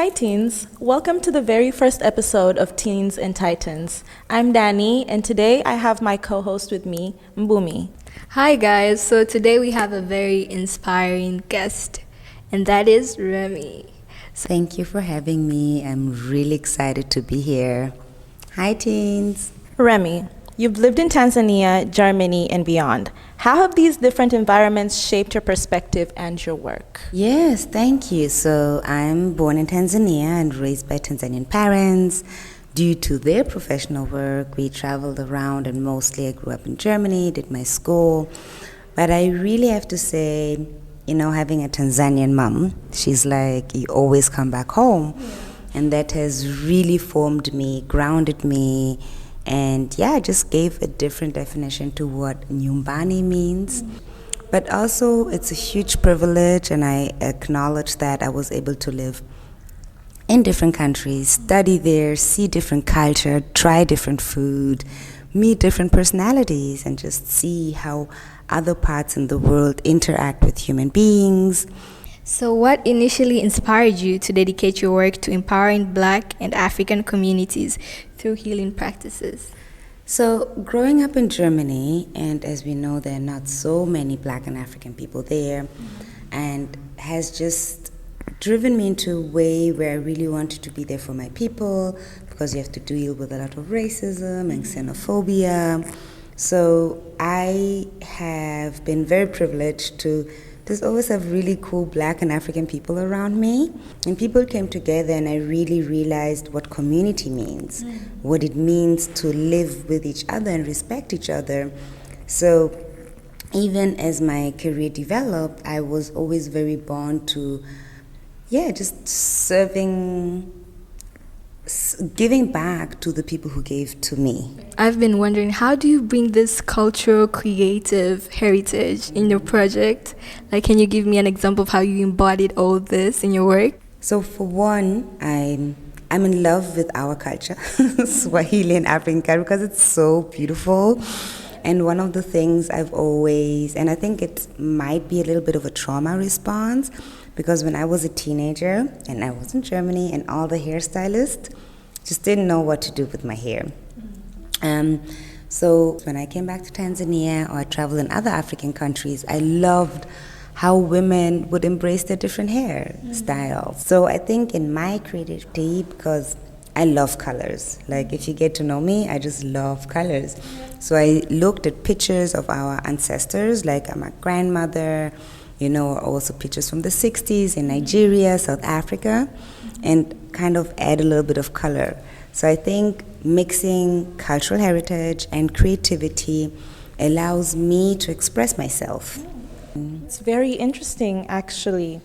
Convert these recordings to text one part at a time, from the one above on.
Hi, teens. Welcome to the very first episode of Teenz Titanz. I'm Danny, and today I have my co host with me, Mbumi. Hi guys, so today we have a very inspiring guest, and that is Remi. Thank you for having me. I'm really excited to be here. Hi, teens. Remi, you've lived in Tanzania, Germany, and beyond. How have these different environments shaped your perspective and your work? Yes, thank you. So, I'm born in Tanzania and raised by Tanzanian parents. Due to their professional work, we traveled around, and mostly I grew up in Germany, did my school. But I really have to say, having a Tanzanian mom, she's like, you always come back home. And that has really formed me, grounded me, and just gave a different definition to what nyumbani means. But also, it's a huge privilege, and I acknowledge that I was able to live in different countries, study there, see different culture, try different food, meet different personalities, and just see how other parts in the world interact with human beings. So, what initially inspired you to dedicate your work to empowering Black and African communities through healing practices? So, growing up in Germany, and as we know, there are not so many Black and African people there, and has just driven me into a way where I really wanted to be there for my people, because you have to deal with a lot of racism and xenophobia. So I have been very privileged to just always have really cool Black and African people around me. And people came together, and I really realized what community means, what it means to live with each other and respect each other. So even as my career developed, I was always very born to just giving back to the people who gave to me. I've been wondering, how do you bring this cultural, creative heritage in your project? Like, can you give me an example of how you embodied all this in your work? So for one, I'm in love with our culture, Swahili and African culture, because it's so beautiful. And one of the things I've always, and I think it might be a little bit of a trauma response, because when I was a teenager and I was in Germany, and all the hairstylists just didn't know what to do with my hair. So when I came back to Tanzania, or I traveled in other African countries, I loved how women would embrace their different hair styles. So I think in my creativity, because I love colors. Like, if you get to know me, I just love colors. So I looked at pictures of our ancestors, like my grandmother, also pictures from the 60s in Nigeria, South Africa, and kind of add a little bit of color. So I think mixing cultural heritage and creativity allows me to express myself. It's very interesting, actually.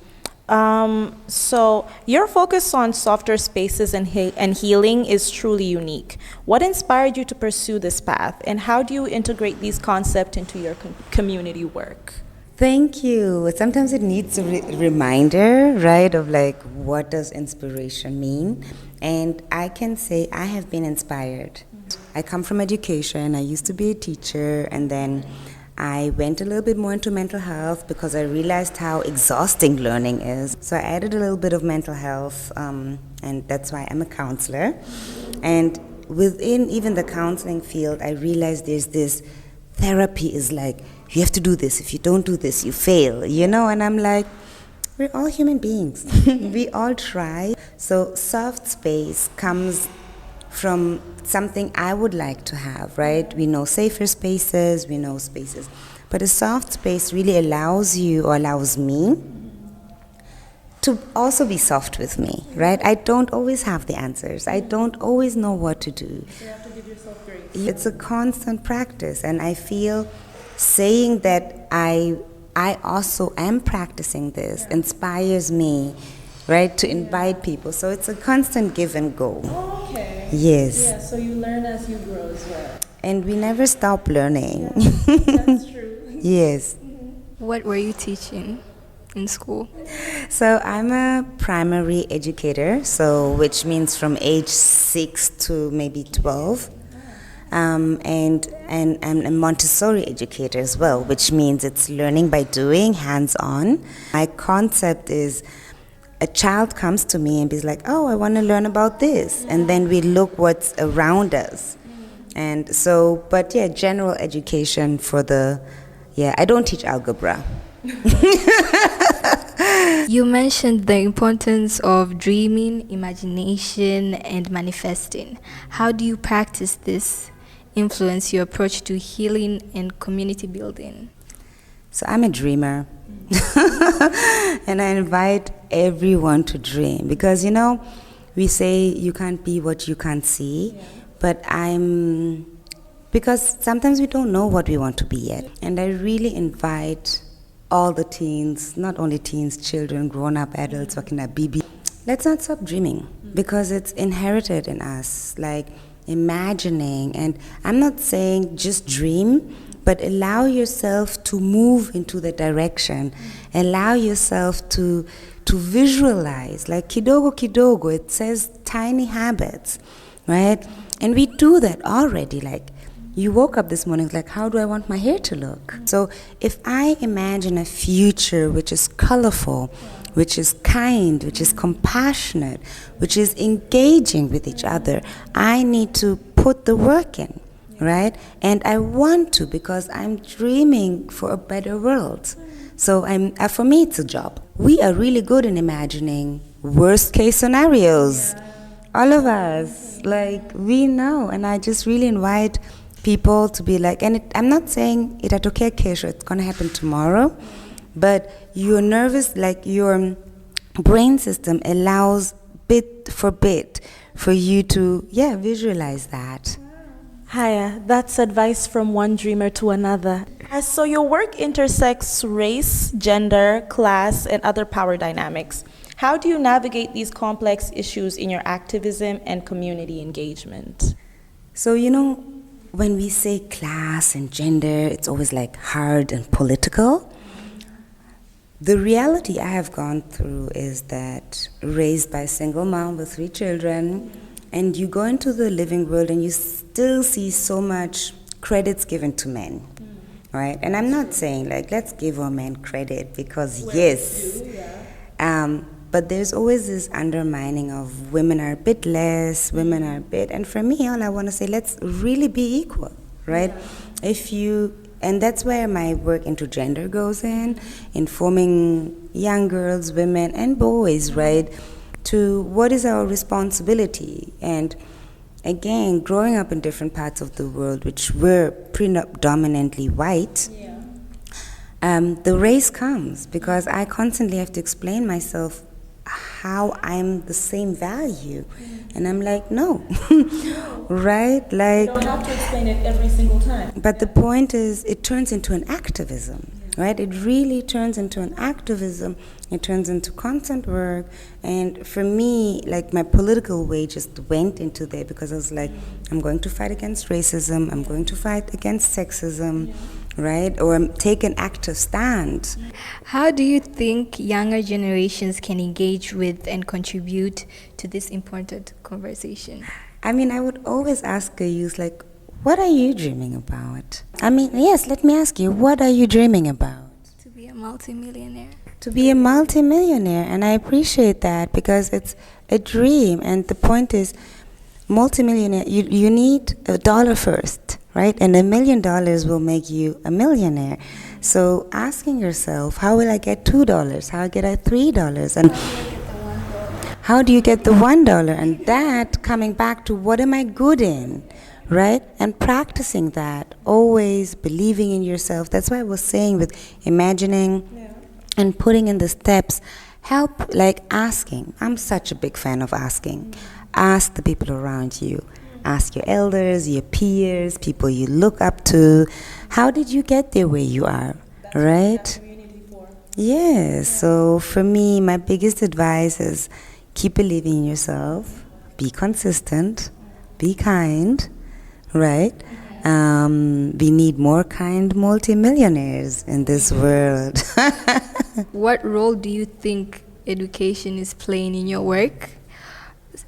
So your focus on softer spaces and healing is truly unique. What inspired you to pursue this path, and how do you integrate these concepts into your community work? Thank you. Sometimes it needs a reminder, right, of like, what does inspiration mean? And I can say I have been inspired. I come from education. I used to be a teacher, and then I went a little bit more into mental health because I realized how exhausting learning is. So I added a little bit of mental health, and that's why I'm a counselor. And within even the counseling field, I realized there's this therapy is like, you have to do this. If you don't do this, you fail, and I'm like, we're all human beings. We all try. So soft space comes from something I would like to have, right? We know safer spaces, we know spaces. But a soft space really allows you, or allows me, to also be soft with me, right? I don't always have the answers. I don't always know what to do. So you have to give yourself grace. It's a constant practice, and I feel saying that I also am practicing this inspires me, right, to invite people. So it's a constant give and go. Oh, okay. Yes. Yeah, so you learn as you grow as well. And we never stop learning. That's true. Yes. What were you teaching in school? So I'm a primary educator, which means from age 6 to maybe 12. And I'm a Montessori educator as well, which means it's learning by doing, hands-on. My concept is a child comes to me and is like, oh, I want to learn about this. And then we look what's around us. And so, but yeah, general education for I don't teach algebra. You mentioned the importance of dreaming, imagination, and manifesting. How do you practice this influence your approach to healing and community building? So I'm a dreamer. And I invite everyone to dream because, we say you can't be what you can't see, but because sometimes we don't know what we want to be yet. And I really invite all the teens, not only teens, children, grown-up adults, wakina bibi, let's not stop dreaming because it's inherited in us, like imagining. And I'm not saying just dream, but allow yourself to move into the direction. Allow yourself to visualize, like kidogo kidogo, it says tiny habits, right? And we do that already, like you woke up this morning, like, how do I want my hair to look? So if I imagine a future which is colorful, which is kind, which is compassionate, which is engaging with each other, I need to put the work in, right? And I want to because I'm dreaming for a better world. So for me, it's a job. We are really good in imagining worst case scenarios. All of us, like, we know. And I just really invite people to be like, and I'm not saying itatokea kesho, it's going to happen tomorrow, but you're nervous, like your brain system allows bit for bit for you to, visualize that. Hiya, that's advice from one dreamer to another. So your work intersects race, gender, class, and other power dynamics. How do you navigate these complex issues in your activism and community engagement? So, when we say class and gender, it's always like hard and political. The reality I have gone through is that raised by a single mom with 3 children, and you go into the living world and you still see so much credits given to men, right? And I'm not saying like, let's give our men credit because but there's always this undermining of women are a bit less, women are a bit, and for me, all I want to say, let's really be equal, right? And that's where my work into gender goes in informing young girls, women, and boys, right, to what is our responsibility. And again, growing up in different parts of the world, which were predominantly white, the race comes because I constantly have to explain myself how I'm the same value. And I'm like, no, right? Like, You don't have to explain it every single time. But the point is, it turns into an activism, right? It really turns into an activism. It turns into content work. And for me, like, my political way just went into there because I was like, I'm going to fight against racism. I'm going to fight against sexism, right? Or take an active stand. How do you think younger generations can engage with and contribute to this important conversation? I mean, I would always ask a youth, like, what are you dreaming about? I mean, yes, let me ask you, what are you dreaming about? To be a multimillionaire. To be a multimillionaire, and I appreciate that because it's a dream. And the point is, multimillionaire, you need $1 first, right? And $1 million will make you a millionaire. So asking yourself, how will I get $2? How get I $3? And how do you get the $1? And that coming back to what am I good in, right? And practicing that, always believing in yourself. That's why I was saying with imagining and putting in the steps, help, like asking. I'm such a big fan of asking. Ask the people around you. Ask your elders, your peers, people you look up to. How did you get there where you are, right? Yes, so for me, my biggest advice is keep believing in yourself, be consistent, be kind, right? We need more kind multimillionaires in this world. What role do you think education is playing in your work,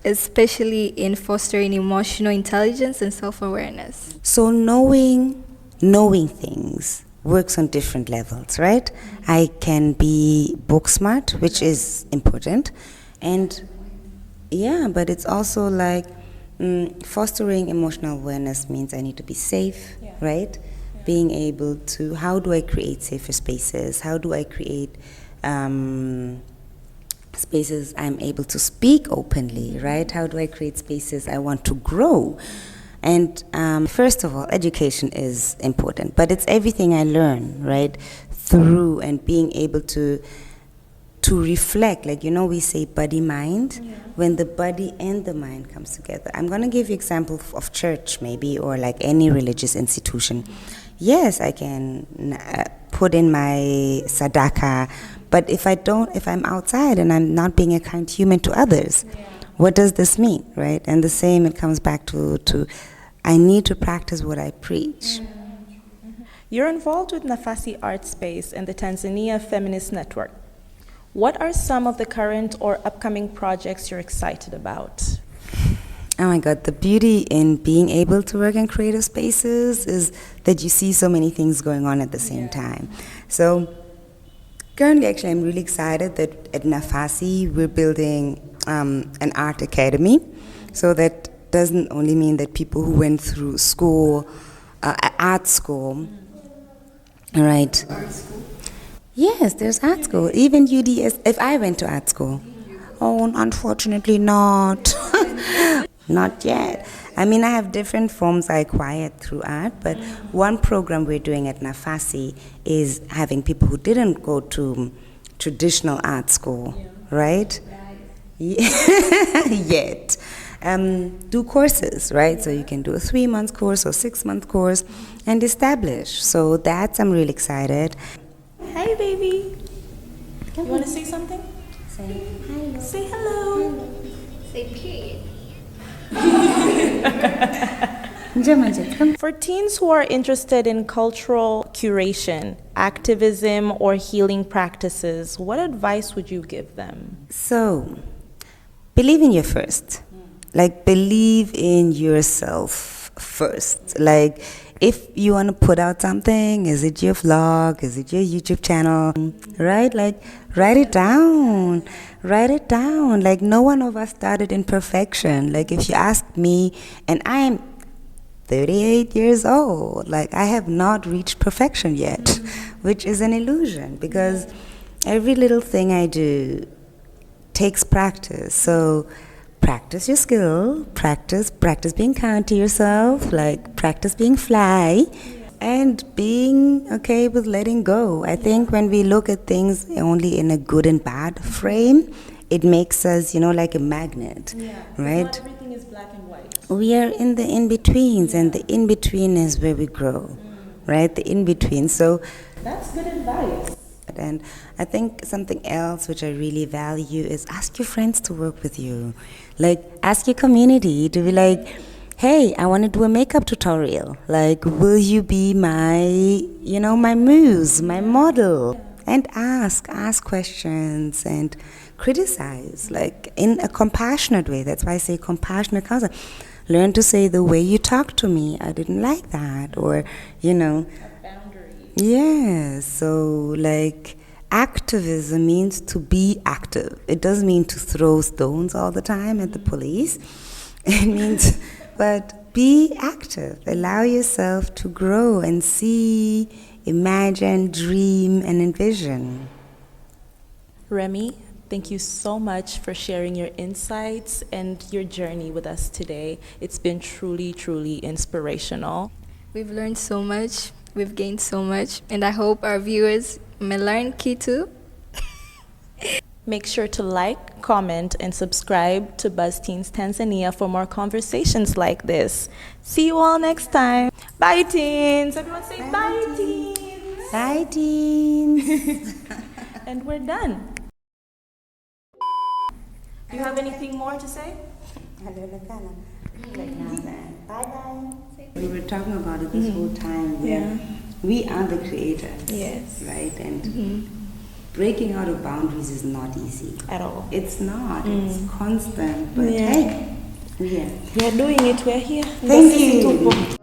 especially in fostering emotional intelligence and self-awareness? So knowing things works on different levels, right? I can be book smart, which is important, and yeah, but it's also like fostering emotional awareness means I need to be safe, right? Being able to, how do I create safer spaces? How do I create spaces I'm able to speak openly, right? How do I create spaces I want to grow? And first of all, education is important, but it's everything I learn, right? Through and being able to reflect, like, you know, we say body mind, when the body and the mind comes together. I'm going to give you example of church maybe, or like any religious institution. Yes, I can put in my sadaka, but if I'm outside and I'm not being a kind human to others, what does this mean, right? And the same, it comes back to I need to practice what I preach. You're involved with Nafasi Art Space and the Tanzania Feminist Network. What are some of the current or upcoming projects you're excited about? Oh my God, the beauty in being able to work in creative spaces is that you see so many things going on at the same time. So currently, actually, I'm really excited that at Nafasi we're building an art academy. So that doesn't only mean that people who went through school, art school, right? Art school? Yes, there's art school. Even UDS, if I went to art school. Oh, unfortunately not. Not yet. I mean, I have different forms I acquired through art, but one program we're doing at Nafasi is having people who didn't go to traditional art school, right? Yet. Do courses, right? So you can do a 3-month course or 6-month course and establish. So that's, I'm really excited. Hey, baby. You want to say something? Say hello. Say hello. Say period. For teens who are interested in cultural curation, activism, or healing practices, what advice would you give them? So, believe in your first. Like, believe in yourself first. Like, if you want to put out something, is it your vlog? Is it your YouTube channel? Right? Like, write it down. Write it down. Like, no one of us started in perfection. Like, if you ask me, and I am 38 years old, like, I have not reached perfection yet, which is an illusion, because every little thing I do takes practice. So, practice your skill, practice being kind to yourself, like practice being fly, and being okay with letting go. I think when we look at things only in a good and bad frame, it makes us, you know, like a magnet, right? Not everything is black and white. We are in the in-betweens, and the in-between is where we grow, right? The in-between. So that's good advice. And I think something else which I really value is ask your friends to work with you. Like, ask your community to be like, hey, I want to do a makeup tutorial. Like, will you be my, you know, my muse, my model? And ask questions and criticize, like, in a compassionate way. That's why I say compassionate counsel. Learn to say, the way you talk to me, I didn't like that, or, you know. Yes, so like activism means to be active. It doesn't mean to throw stones all the time at the police. It means, but be active. Allow yourself to grow and see, imagine, dream, and envision. Remi, thank you so much for sharing your insights and your journey with us today. It's been truly, truly inspirational. We've learned so much. We've gained so much, and I hope our viewers may learn Kitu. Make sure to like, comment, and subscribe to Buzz Teenz Tanzania for more conversations like this. See you all next time. Bye, teens. Everyone say bye, teens. Bye, teens. And we're done. Do you have anything more to say? Bye-bye. We were talking about it this whole time. Where we are the creators. Yes. Right? And breaking out of boundaries is not easy. At all. It's not. It's constant. But hey, we are doing it. We're here. Thank you.